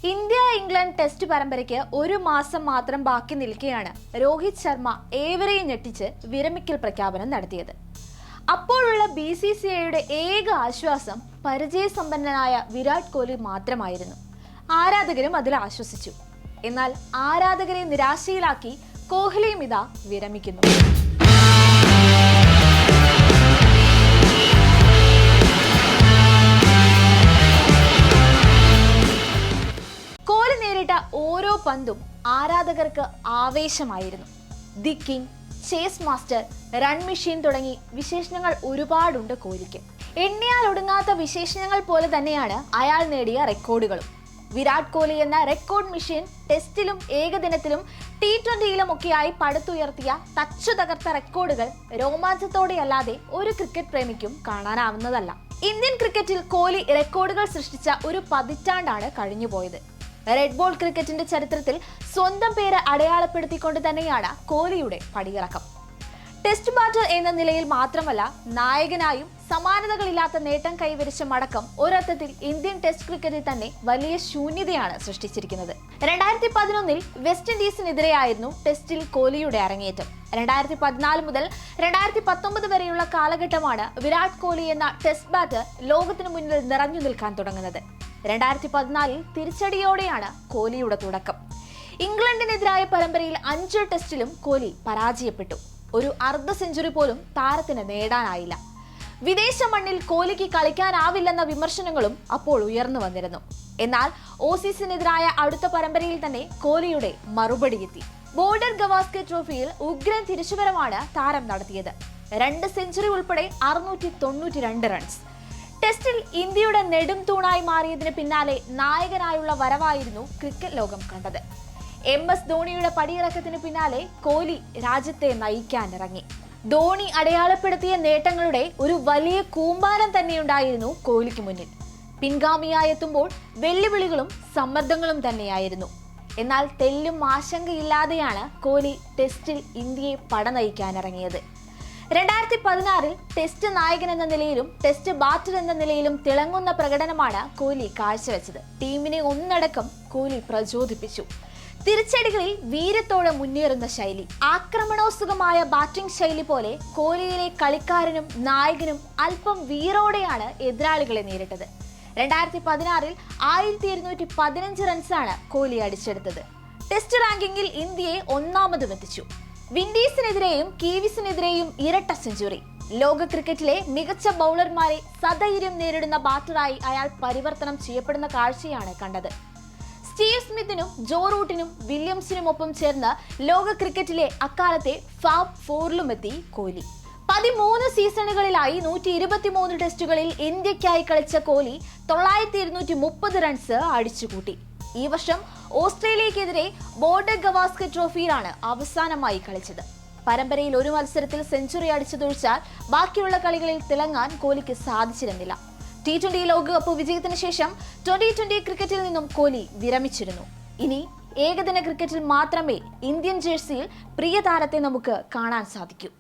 India England test പരമ്പരയ്ക്ക് ഒരു മാസം മാത്രം ബാക്കി നിൽക്കെയാണ് രോഹിത് ശർമ്മ ഏവരെയും ഞെട്ടിച്ച് വിരമിക്കൽ പ്രഖ്യാപനം നടത്തിയത്. അപ്പോഴുള്ള BCCIയുടെ ഏക ആശ്വാസം പരിചയസമ്പന്നനായ വിരാട് കോഹ്ലി മാത്രമായിരുന്നു. ആരാധകരും അതിൽ ആശ്വസിച്ചു. എന്നാൽ ആരാധകരെ നിരാശയിലാക്കി കോഹ്ലിയും ഇതാ വിരമിക്കുന്നു. ഓരോ പന്തും ആരാധകർക്ക് ആവേശമായിരുന്നു. The king, chase master, run machine തുടങ്ങി വിശേഷണങ്ങൾ ഒരുപാടുണ്ട് കോഹ്ലിക്ക്. എണ്ണിയാൽ ഒടുങ്ങാത്ത വിശേഷണങ്ങൾ പോലെ തന്നെയാണ് അയാൾ നേടിയ റെക്കോർഡുകളും. വിരാട് കോഹ്ലി എന്ന റെക്കോർഡ് മെഷീൻ ടെസ്റ്റിലും ഏകദിനത്തിലും T20യിലും ഒക്കെയായി പടുത്തുയർത്തിയ തച്ചു തകർത്ത റെക്കോർഡുകൾ രോമാഞ്ചത്തോടെയല്ലാതെ ഒരു ക്രിക്കറ്റ് പ്രേമിക്കും കാണാനാവുന്നതല്ല. ഇന്ത്യൻ ക്രിക്കറ്റിൽ കോഹ്ലി റെക്കോർഡുകൾ സൃഷ്ടിച്ച ഒരു പതിറ്റാണ്ടാണ് കഴിഞ്ഞുപോയത്. റെഡ് ബോൾ ക്രിക്കറ്റിന്റെ ചരിത്രത്തിൽ സ്വന്തം പേര് അടയാളപ്പെടുത്തിക്കൊണ്ട് തന്നെയാണ് കോഹ്ലിയുടെ പടിയിറക്കം. ടെസ്റ്റ് ബാറ്റർ എന്ന നിലയിൽ മാത്രമല്ല, നായകനായും സമാനതകളില്ലാത്ത നേട്ടം കൈവരിച്ച മടക്കം ഒരർത്ഥത്തിൽ ഇന്ത്യൻ ടെസ്റ്റ് ക്രിക്കറ്റിൽ തന്നെ വലിയ ശൂന്യതയാണ് സൃഷ്ടിച്ചിരിക്കുന്നത്. 2011 വെസ്റ്റ് ഇൻഡീസിനെതിരെയായിരുന്നു ടെസ്റ്റിൽ കോഹ്ലിയുടെ അരങ്ങേറ്റം. 2014 മുതൽ 2019 വരെയുള്ള കാലഘട്ടമാണ് വിരാട് കോഹ്ലി എന്ന ടെസ്റ്റ് ബാറ്റർ ലോകത്തിനു മുന്നിൽ നിറഞ്ഞു നിൽക്കാൻ തുടങ്ങുന്നത്. 2014 തിരിച്ചടിയോടെയാണ് കോഹ്ലിയുടെ തുടക്കം. ഇംഗ്ലണ്ടിനെതിരായ പരമ്പരയിൽ 5 ടെസ്റ്റിലും കോഹ്ലി പരാജയപ്പെട്ടു. ഒരു അർദ്ധ സെഞ്ചുറി പോലും താരത്തിന് നേടാനായില്ല. വിദേശ മണ്ണിൽ കോഹ്ലിക്ക് കളിക്കാനാവില്ലെന്ന വിമർശനങ്ങളും അപ്പോൾ ഉയർന്നു വന്നിരുന്നു. എന്നാൽ ഓസീസിനെതിരായ അടുത്ത പരമ്പരയിൽ തന്നെ കോഹ്ലിയുടെ മറുപടി എത്തി. ബോർഡർ ഗവാസ്കർ ട്രോഫിയിൽ ഉഗ്രൻ തിരിച്ചുവരവാണ് താരം നടത്തിയത്. 2 സെഞ്ചുറി ഉൾപ്പെടെ 692 റൺസ്. ടെസ്റ്റിൽ ഇന്ത്യയുടെ നെടും തൂണായി മാറിയതിന് പിന്നാലെ നായകനായുള്ള വരവായിരുന്നു ക്രിക്കറ്റ് ലോകം കണ്ടത്. MS ധോണിയുടെ പടിയിറക്കത്തിന് പിന്നാലെ കോഹ്ലി രാജ്യത്തെ നയിക്കാനിറങ്ങി. ധോണി അടയാളപ്പെടുത്തിയ നേട്ടങ്ങളുടെ ഒരു വലിയ കൂമ്പാരം തന്നെയുണ്ടായിരുന്നു കോഹ്ലിക്ക് മുന്നിൽ. പിൻഗാമിയായെത്തുമ്പോൾ വെല്ലുവിളികളും സമ്മർദ്ദങ്ങളും തന്നെയായിരുന്നു. എന്നാൽ തെല്ലും ആശങ്കയില്ലാതെയാണ് കോഹ്ലി ടെസ്റ്റിൽ ഇന്ത്യയെ പടനയിക്കാനിറങ്ങിയത്. 2016 ടെസ്റ്റ് നായകൻ എന്ന നിലയിലും ടെസ്റ്റ് ബാറ്റർ എന്ന നിലയിലും തിളങ്ങുന്ന പ്രകടനമാണ് കോഹ്ലി കാഴ്ചവെച്ചത്. ടീമിനെ ഒന്നടക്കം കോഹ്ലി പ്രചോദിപ്പിച്ചു. തിരിച്ചടികളിൽ വീര്യത്തോടെ മുന്നേറുന്ന ശൈലി, ആക്രമണോത്സുകമായ ബാറ്റിംഗ് ശൈലി പോലെ കോഹ്ലിയിലെ കളിക്കാരനും നായകനും അല്പം വീറോടെയാണ് എതിരാളികളെ നേരിട്ടത്. 2016 1215 റൺസാണ് കോഹ്ലി അടിച്ചെടുത്തത്. ടെസ്റ്റ് റാങ്കിങ്ങിൽ ഇന്ത്യയെ ഒന്നാമതും എത്തിച്ചു. വിൻഡീസിനെതിരെയും കീവീസിനെതിരെയും ഇരട്ട സെഞ്ചുറി. ലോക ക്രിക്കറ്റിലെ മികച്ച ബൗളർമാരെ സധൈര്യം നേരിടുന്ന ബാറ്ററായി അയാൾ പരിവർത്തനം ചെയ്യപ്പെടുന്ന കാഴ്ചയാണ് കണ്ടത്. സ്റ്റീവ് സ്മിത്തിനും ജോ റൂട്ടിനും വില്യംസിനുമൊപ്പം ചേർന്ന് ലോക ക്രിക്കറ്റിലെ അക്കാലത്തെ ഫാബ് 4ലും എത്തി കോഹ്ലി. 13 സീസണുകളിലായി 123 ടെസ്റ്റുകളിൽ ഇന്ത്യക്കായി കളിച്ച കോഹ്ലി 9230 റൺസ് അടിച്ചുകൂട്ടി. ഈ വർഷം ഓസ്ട്രേലിയക്കെതിരെ ബോർഡർ ഗവാസ്കർ ട്രോഫിയിലാണ് അവസാനമായി കളിച്ചത്. പരമ്പരയിൽ ഒരു മത്സരത്തിൽ സെഞ്ചുറി അടിച്ചതൊഴിച്ചാൽ ബാക്കിയുള്ള കളികളിൽ തിളങ്ങാൻ കോഹ്ലിക്ക് സാധിച്ചിരുന്നില്ല. T20 ലോകകപ്പ് വിജയത്തിന് ശേഷം 2020 ക്രിക്കറ്റിൽ നിന്നും കോഹ്ലി വിരമിച്ചിരുന്നു. ഇനി ഏകദിന ക്രിക്കറ്റിൽ മാത്രമേ ഇന്ത്യൻ ജേഴ്സിയിൽ പ്രിയ താരത്തെ നമുക്ക് കാണാൻ സാധിക്കൂ.